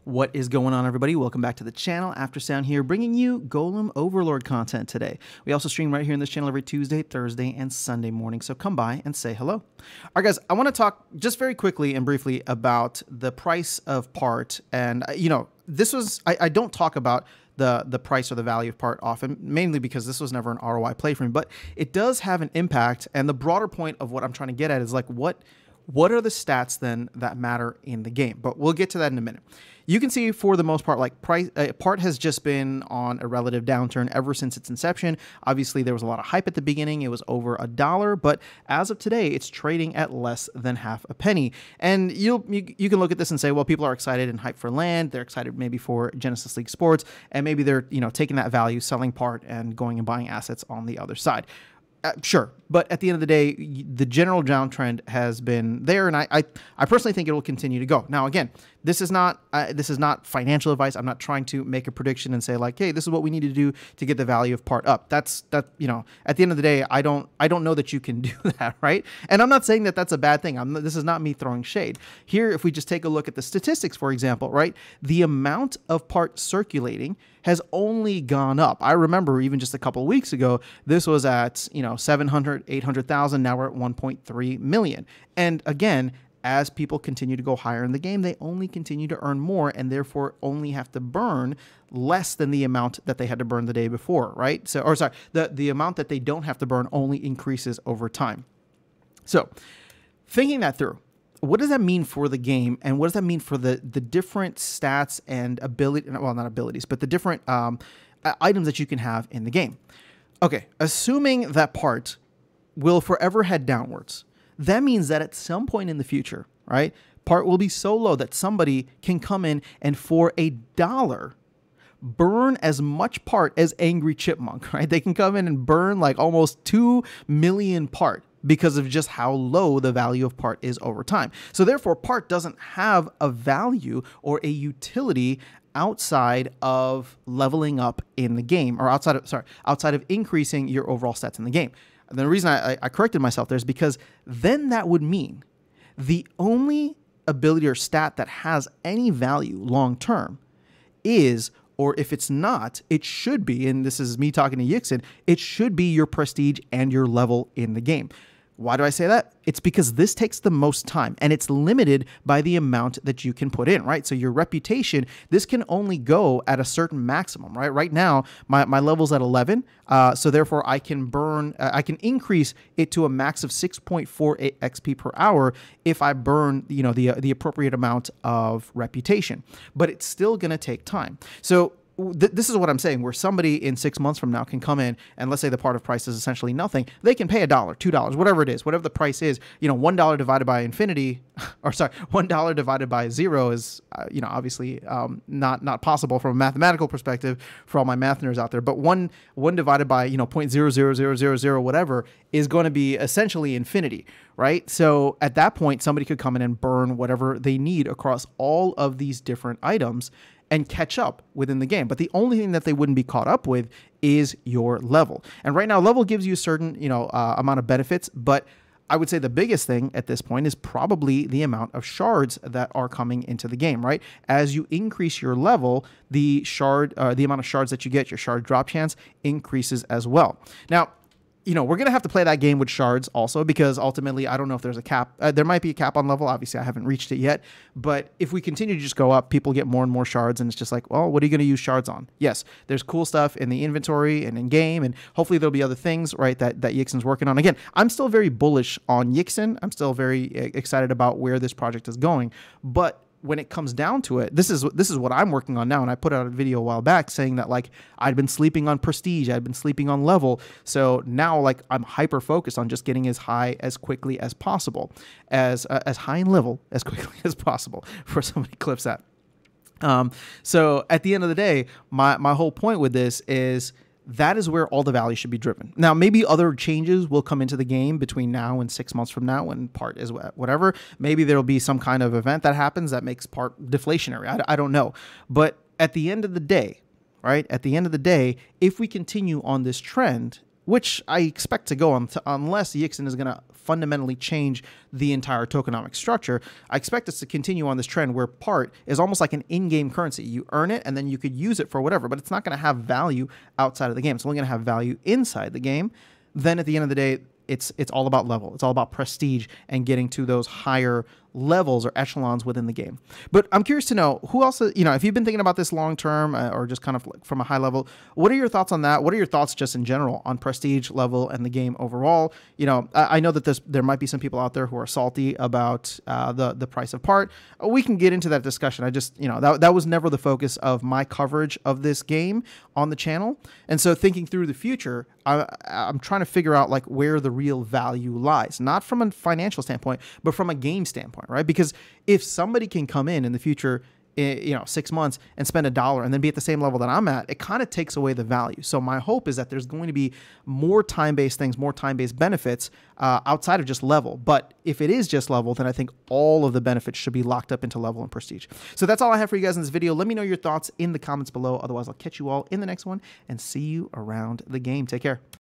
What is going on, everybody? Welcome back to the channel. After Sound here, bringing you Golem Overlord content today. We also stream right here in this channel every Tuesday, Thursday, and Sunday morning, so come by and say hello. All right, guys, I want to talk just very quickly and briefly about the price of part. And, this was, I don't talk about the price or the value of part often, mainly because this was never an ROI play for me, but it does have an impact. And the broader point of what I'm trying to get at is like, what are the stats then that matter in the game? But we'll get to that in a minute. You can see for the most part, like part has just been on a relative downturn ever since its inception. Obviously, there was a lot of hype at the beginning. It was over $1, but as of today, it's trading at less than half a penny. And you can look at this and say, well, people are excited and hyped for land. They're excited maybe for Genesis League Sports, and maybe they're taking that value, selling part, and going and buying assets on the other side. Sure, but at the end of the day, the general downtrend has been there, and I personally think it will continue to go. Now, again, this is not financial advice. I'm not trying to make a prediction and say like, hey, this is what we need to do to get the value of part up. At the end of the day, I don't know that you can do that, right? And I'm not saying that that's a bad thing. This is not me throwing shade. Here, if we just take a look at the statistics, for example, right, the amount of part circulating has only gone up. I remember even just a couple of weeks ago, this was at 700, 800,000. Now we're at 1.3 million. And again, as people continue to go higher in the game, they only continue to earn more and therefore only have to burn less than the amount that they had to burn the day before, right? So, or sorry, the amount that they don't have to burn only increases over time. So thinking that through, what does that mean for the game, and what does that mean for the different stats and well, not abilities, but the different items that you can have in the game? Okay, assuming that part will forever head downwards, that means that at some point in the future, right, part will be so low that somebody can come in and for $1 burn as much part as Angry Chipmunk, right? They can come in and burn like almost 2 million part because of just how low the value of part is over time. So therefore, part doesn't have a value or a utility outside of leveling up in the game, or outside of increasing your overall stats in the game. And the reason I corrected myself there is because then that would mean the only ability or stat that has any value long term is, or if it's not, it should be, and this is me talking to Yixin, it should be your prestige and your level in the game. Why do I say that? It's because this takes the most time, and it's limited by the amount that you can put in, right? So your reputation, this can only go at a certain maximum, right? Right now, my level's at 11, so therefore I can increase it to a max of 6.48 XP per hour if I burn, the appropriate amount of reputation. But it's still going to take time. So this is what I'm saying, where somebody in 6 months from now can come in and let's say the part of price is essentially nothing. They can pay $1, $2, whatever it is, whatever the price is. $1 divided by infinity, or sorry, $1 divided by 0 is, obviously not possible from a mathematical perspective for all my math nerds out there. But one divided by 0.00000 whatever is going to be essentially infinity, right? So at that point, somebody could come in and burn whatever they need across all of these different items and catch up within the game. But the only thing that they wouldn't be caught up with is your level. And right now, level gives you a certain, amount of benefits, but I would say the biggest thing at this point is probably the amount of shards that are coming into the game, right? As you increase your level, the amount of shards that you get, your shard drop chance increases as well. Now, we're going to have to play that game with shards also, because ultimately, I don't know if there's a cap. There might be a cap on level. Obviously, I haven't reached it yet. But if we continue to just go up, people get more and more shards. And it's just like, well, what are you going to use shards on? Yes, there's cool stuff in the inventory and in game. And hopefully there'll be other things, right, that Yixin's working on. Again, I'm still very bullish on Yixin. I'm still very excited about where this project is going. But when it comes down to it, this is what I'm working on now. And I put out a video a while back saying that like I'd been sleeping on prestige, I'd been sleeping on level. So now like I'm hyper focused on just getting as high as quickly as possible, as high in level as quickly as possible for somebody clips that. So at the end of the day, my whole point with this is that is where all the value should be driven. Now, maybe other changes will come into the game between now and 6 months from now when part is whatever. Maybe there'll be some kind of event that happens that makes part deflationary. I don't know. But at the end of the day, right? At the end of the day, if we continue on this trend, which I expect to go on unless Yixin is going to fundamentally change the entire tokenomic structure. I expect us to continue on this trend where part is almost like an in-game currency. You earn it and then you could use it for whatever, but it's not going to have value outside of the game. It's only going to have value inside the game. Then at the end of the day, it's all about level. It's all about prestige and getting to those higher levels or echelons within the game. But I'm curious to know who else, if you've been thinking about this long term or just kind of like from a high level, what are your thoughts on that? What are your thoughts just in general on prestige level and the game overall? I know that there might be some people out there who are salty about the price of part. We can get into that discussion. I just, that was never the focus of my coverage of this game on the channel. And so thinking through the future, I'm trying to figure out like where the real value lies, not from a financial standpoint, but from a game standpoint, right? Because if somebody can come in the future, 6 months and spend $1 and then be at the same level that I'm at, it kind of takes away the value. So my hope is that there's going to be more time-based things, more time-based benefits outside of just level. But if it is just level, then I think all of the benefits should be locked up into level and prestige. So that's all I have for you guys in this video. Let me know your thoughts in the comments below. Otherwise, I'll catch you all in the next one and see you around the game. Take care.